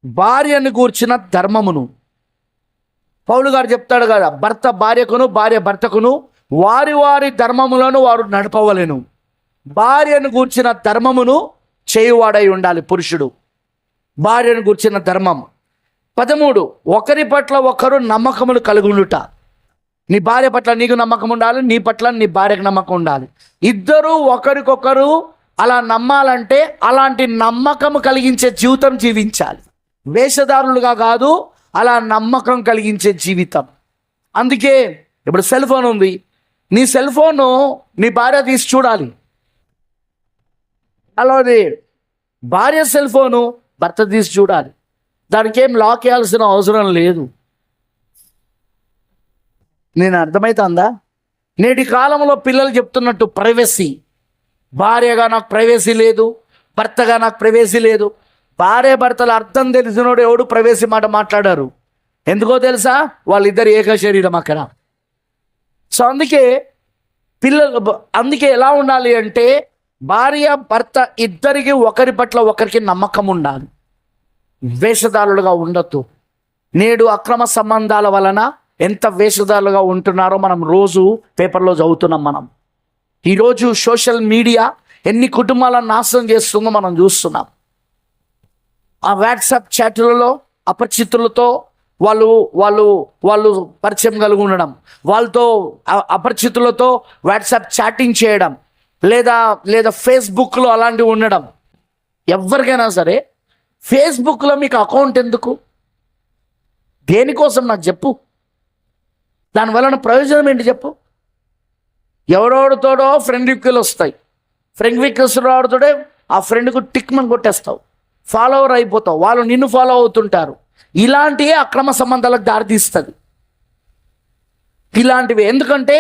భార్యను గూర్చిన ధర్మమును. పౌలు గారు చెప్తాడు కదా, భర్త భార్యకును భార్య భర్తకును వారి వారి ధర్మములను వారు నడపవలెను. భార్యను గూర్చిన ధర్మమును చేయువాడై ఉండాలి పురుషుడు. భార్యను గూర్చిన ధర్మం. 13, ఒకరి పట్ల ఒకరు నమ్మకములు కలిగి ఉండుట. నీ భార్య పట్ల నీకు నమ్మకం ఉండాలి, నీ పట్ల నీ భార్యకు నమ్మకం ఉండాలి. ఇద్దరూ ఒకరికొకరు అలా నమ్మాలంటే అలాంటి నమ్మకం కలిగించే జీవితం జీవించాలి. వేషధారులుగా కాదు, అలా నమ్మకం కలిగించే జీవితం. అందుకే ఇప్పుడు సెల్ ఫోన్ ఉంది, నీ సెల్ ఫోను నీ భార్య తీసి చూడాలి. అలాగే భార్య సెల్ ఫోను భర్త తీసి చూడాలి. దానికి ఏం లాక్ వేయాల్సిన అవసరం లేదు. నేను అర్థమవుతుందా? నేటి కాలంలో పిల్లలు చెప్తున్నట్టు ప్రైవసీ, భార్యగా నాకు ప్రైవసీ లేదు, భర్తగా నాకు ప్రైవసీ లేదు. భార్య భర్తల అర్థం తెలిసినోడు ఎవడు ప్రైవసీ మాట మాట్లాడారు. ఎందుకో తెలుసా? వాళ్ళిద్దరు ఏక శరీరం అక్కడ. సో అందుకే ఎలా ఉండాలి అంటే భార్య భర్త ఇద్దరికి ఒకరి పట్ల ఒకరికి నమ్మకం ఉండాలి. వేషధారులుగా ఉండొద్దు. నేడు అక్రమ సంబంధాల వలన ఎంత వేషధారులుగా ఉంటున్నారో మనం రోజు పేపర్లో చదువుతున్నాం. మనం ఈరోజు సోషల్ మీడియా ఎన్ని కుటుంబాలను నాశనం చేస్తుందో మనం చూస్తున్నాం. ఆ వాట్సాప్ చాట్లలో అపరిచితులతో వాళ్ళు పరిచయం కలిగి ఉండడం, వాళ్ళతో అపరిచితులతో వాట్సాప్ చాటింగ్ చేయడం, లేదా ఫేస్బుక్లో అలాంటివి ఉండడం. ఎవరికైనా సరే ఫేస్బుక్లో మీకు అకౌంట్ ఎందుకు? దేనికోసం నాకు చెప్పు. దానివల్ల ప్రయోజనం ఏంటి చెప్పు? ఎవడోడితోడో ఫ్రెండ్ రిక్వెస్ట్లు వస్తాయి. ఫ్రెండ్ రిక్వెస్ట్ రావడంతోడే ఆ ఫ్రెండ్కు టిక్ మని కొట్టేస్తావు, ఫాలోవర్ అయిపోతావు, వాళ్ళు నిన్ను ఫాలో అవుతుంటారు. ఇలాంటివే అక్రమ సంబంధాలకు దారితీస్తుంది. ఇలాంటివి ఎందుకంటే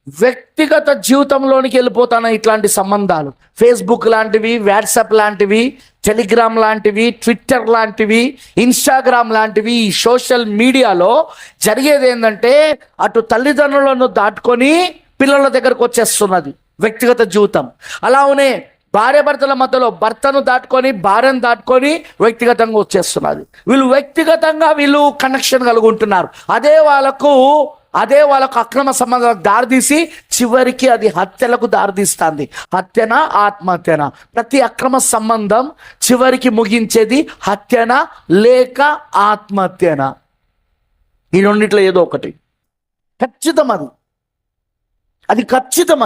వ్యక్తిగత జీవితంలోనికి వెళ్ళిపోతాను ఇట్లాంటి సంబంధాలు. ఫేస్బుక్ లాంటివి, వాట్సాప్ లాంటివి, టెలిగ్రామ్ లాంటివి, ట్విట్టర్ లాంటివి, ఇన్స్టాగ్రామ్ లాంటివి, ఈ సోషల్ మీడియాలో జరిగేది ఏంటంటే అటు తల్లిదండ్రులను దాటుకొని పిల్లల దగ్గరకు వచ్చేస్తున్నది వ్యక్తిగత జీవితం. అలానే భార్య భర్తల మధ్యలో భర్తను దాటుకొని భార్యను దాటుకొని వ్యక్తిగతంగా వచ్చేస్తున్నది. వీళ్ళు వ్యక్తిగతంగా కనెక్షన్ కలిగి ఉంటున్నారు. అదే వాళ్ళకు అక్రమ సంబంధాలకు దారితీసి చివరికి అది హత్యలకు దారితీస్తుంది. హత్యనా ఆత్మహత్యనా? ప్రతి అక్రమ సంబంధం చివరికి ముగించేది హత్యనా లేక ఆత్మహత్యనా? ఈ రెండిట్లో ఏదో ఒకటి ఖచ్చితం. అది ఖచ్చితం.